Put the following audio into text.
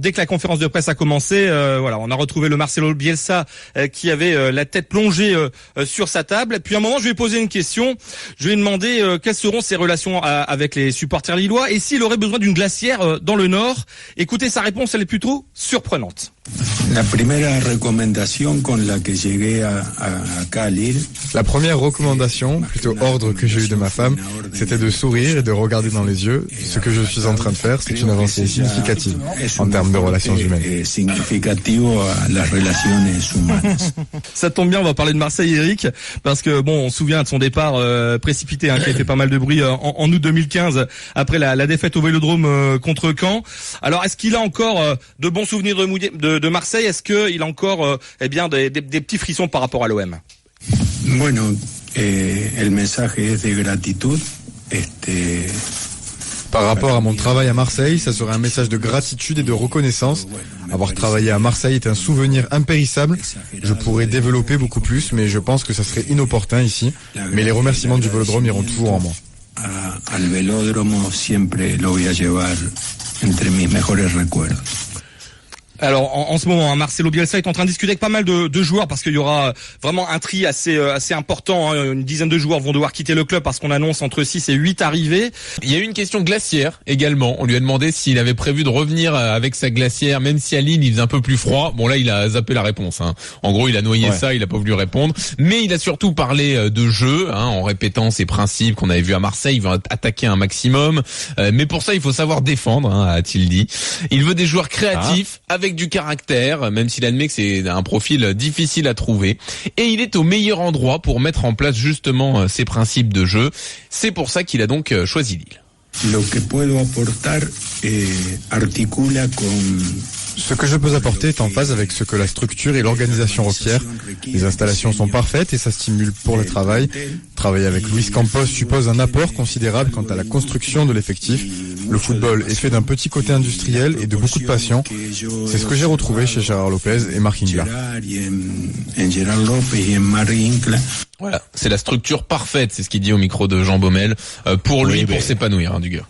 dès que la conférence de presse a commencé, voilà, on a retrouvé le Marcelo Bielsa qui avait la tête plongée sur sa table. Puis à un moment, je lui ai posé une question. Je lui ai demandé quelles seront ses relations avec les supporters lillois et s'il aurait besoin d'une glacière dans le Nord. Écoutez, sa réponse, elle est plutôt surprenante. La première recommandation, plutôt ordre que j'ai eu de ma femme, c'était de sourire et de regarder dans les yeux. Ce que je suis en train de faire, c'est une avancée significative en termes de relations humaines. Ça tombe bien, on va parler de Marseille, Eric, parce que bon, on se souvient de son départ précipité, qui a fait pas mal de bruit en août 2015 après la défaite au Vélodrome contre Caen. Alors, est-ce qu'il a encore de bons souvenirs de Marseille? Est-ce qu'il a encore des petits frissons par rapport à l'OM? Bueno, el mensaje es de gratitud. Par rapport à mon travail à Marseille, ça serait un message de gratitude et de reconnaissance. Avoir travaillé à Marseille est un souvenir impérissable. Je pourrais développer beaucoup plus, mais je pense que ça serait inopportun ici. Mais les remerciements du Vélodrome iront toujours en moi. Al velódromo siempre lo voy a llevar entre mis mejores recuerdos. Alors en ce moment, Marcelo Bielsa est en train de discuter avec pas mal de joueurs parce qu'il y aura vraiment un tri assez important. Une dizaine de joueurs vont devoir quitter le club parce qu'on annonce entre 6 et 8 arrivées. Il y a eu une question glaciaire également. On lui a demandé s'il avait prévu de revenir avec sa glacière, même si à Lille il faisait un peu plus froid. Bon là, il a zappé la réponse. En gros, il a noyé ça, il a pas voulu répondre. Mais il a surtout parlé de jeu, en répétant ses principes qu'on avait vus à Marseille. Il veut attaquer un maximum. Mais pour ça, il faut savoir défendre, a-t-il dit. Il veut des joueurs créatifs, avec du caractère, même s'il admet que c'est un profil difficile à trouver. Et il est au meilleur endroit pour mettre en place justement ces principes de jeu. C'est pour ça qu'il a donc choisi Lille. Lo que puedo aportar articula con. Ce que je peux apporter est en phase avec ce que la structure et l'organisation requièrent. Les installations sont parfaites et ça stimule pour le travail. Travailler avec Luis Campos suppose un apport considérable quant à la construction de l'effectif. Le football est fait d'un petit côté industriel et de beaucoup de passion. C'est ce que j'ai retrouvé chez Gérard Lopez et Marc Ingler. Voilà, c'est la structure parfaite, c'est ce qu'il dit au micro de Jean Baumel, pour lui, pour s'épanouir, du gars.